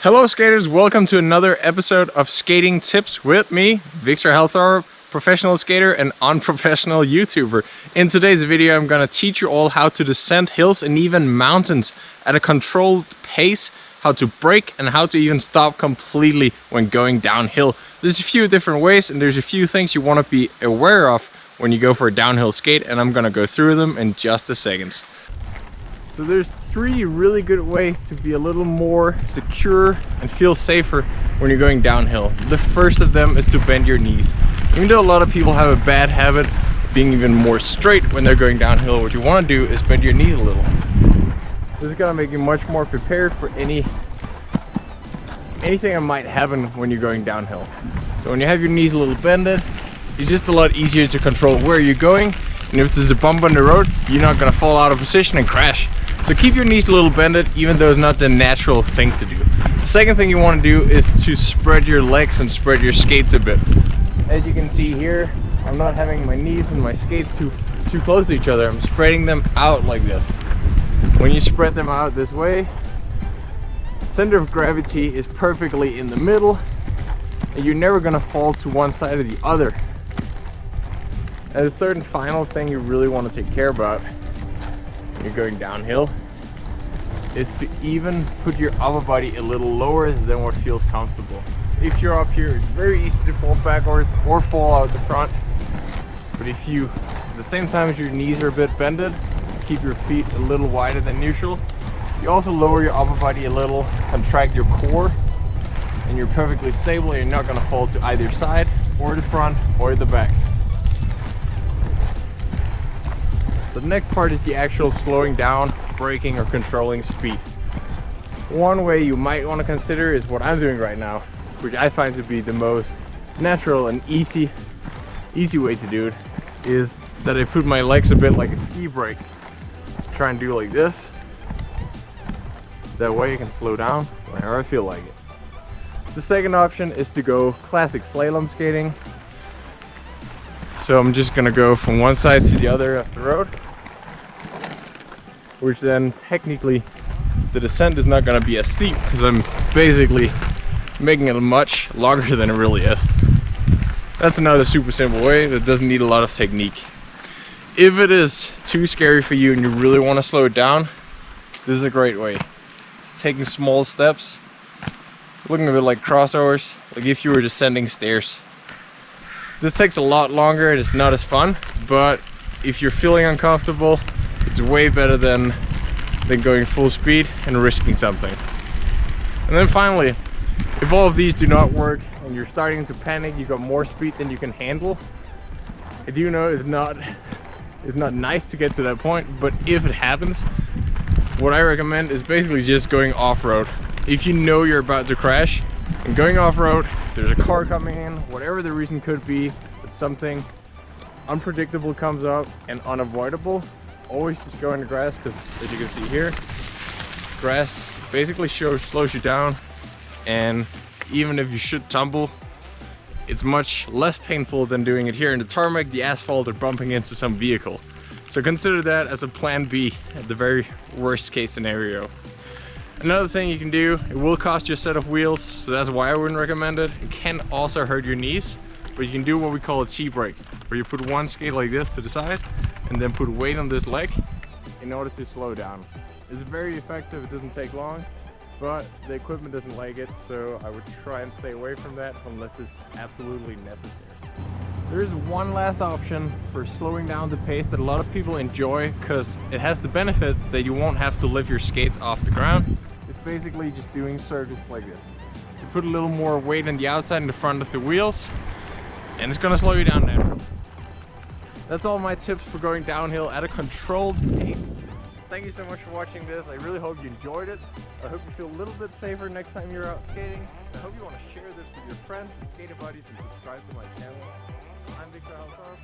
Hello skaters, welcome to another episode of Skating Tips with me, Victor Halthor, professional skater and unprofessional YouTuber. In today's video I'm gonna teach you all how to descend hills and even mountains at a controlled pace, how to brake and how to even stop completely when going downhill. There's a few different ways and there's a few things you want to be aware of when you go for a downhill skate, and I'm gonna go through them in just a second. So there's three really good ways to be a little more secure and feel safer when you're going downhill. The first of them is to bend your knees. Even though a lot of people have a bad habit of being even more straight when they're going downhill, what you want to do is bend your knees a little. This is gonna make you much more prepared for anything that might happen when you're going downhill. So when you have your knees a little bended, it's just a lot easier to control where you're going, and if there's a bump on the road, you're not gonna fall out of position and crash. So keep your knees a little bended, even though it's not the natural thing to do. The second thing you want to do is to spread your legs and spread your skates a bit. As you can see here, I'm not having my knees and my skates too close to each other. I'm spreading them out like this. When you spread them out this way, the center of gravity is perfectly in the middle, and you're never gonna fall to one side or the other. And the third and final thing you really want to take care about when you're going downhill is to even put your upper body a little lower than what feels comfortable. If you're up here, it's very easy to fall backwards or fall out the front. But if you, at the same time as your knees are a bit bended, keep your feet a little wider than neutral, you also lower your upper body a little, contract your core, and you're perfectly stable. You're not going to fall to either side or the front or the back. So the next part is the actual slowing down, braking, or controlling speed. One way you might want to consider is what I'm doing right now, which I find to be the most natural and easy way to do it, is that I put my legs a bit like a ski brake. Try and do like this. That way I can slow down whenever I feel like it. The second option is to go classic slalom skating. So I'm just gonna go from one side to the other of the road, which then technically the descent is not gonna be as steep because I'm basically making it much longer than it really is. That's another super simple way that doesn't need a lot of technique. If it is too scary for you and you really want to slow it down, this is a great way. It's taking small steps, looking a bit like crossovers, like if you were descending stairs. This takes a lot longer and it's not as fun, but if you're feeling uncomfortable, it's way better than going full speed and risking something. And then finally, if all of these do not work and you're starting to panic, you got more speed than you can handle, I do know it's not nice to get to that point, but if it happens, what I recommend is basically just going off-road. If you know you're about to crash and going off-road, if there's a car coming in, whatever the reason could be, but something unpredictable comes up and unavoidable, always just go in the grass, because as you can see here, grass basically slows you down, and even if you should tumble, it's much less painful than doing it here in the tarmac, the asphalt, or bumping into some vehicle. So consider that as a plan B at the very worst case scenario. Another thing you can do, it will cost you a set of wheels, so that's why I wouldn't recommend it. It can also hurt your knees, but you can do what we call a T-brake, where you put one skate like this to the side and then put weight on this leg in order to slow down. It's very effective, it doesn't take long, but the equipment doesn't like it, so I would try and stay away from that unless it's absolutely necessary. There is one last option for slowing down the pace that a lot of people enjoy because it has the benefit that you won't have to lift your skates off the ground. It's basically just doing circuits like this. You put a little more weight on the outside and the front of the wheels, and it's gonna slow you down naturally. That's all my tips for going downhill at a controlled pace. Thank you so much for watching this. I really hope you enjoyed it. I hope you feel a little bit safer next time you're out skating. I hope you want to share this with your friends and skater buddies and subscribe to my channel. I'm Victor Halthor.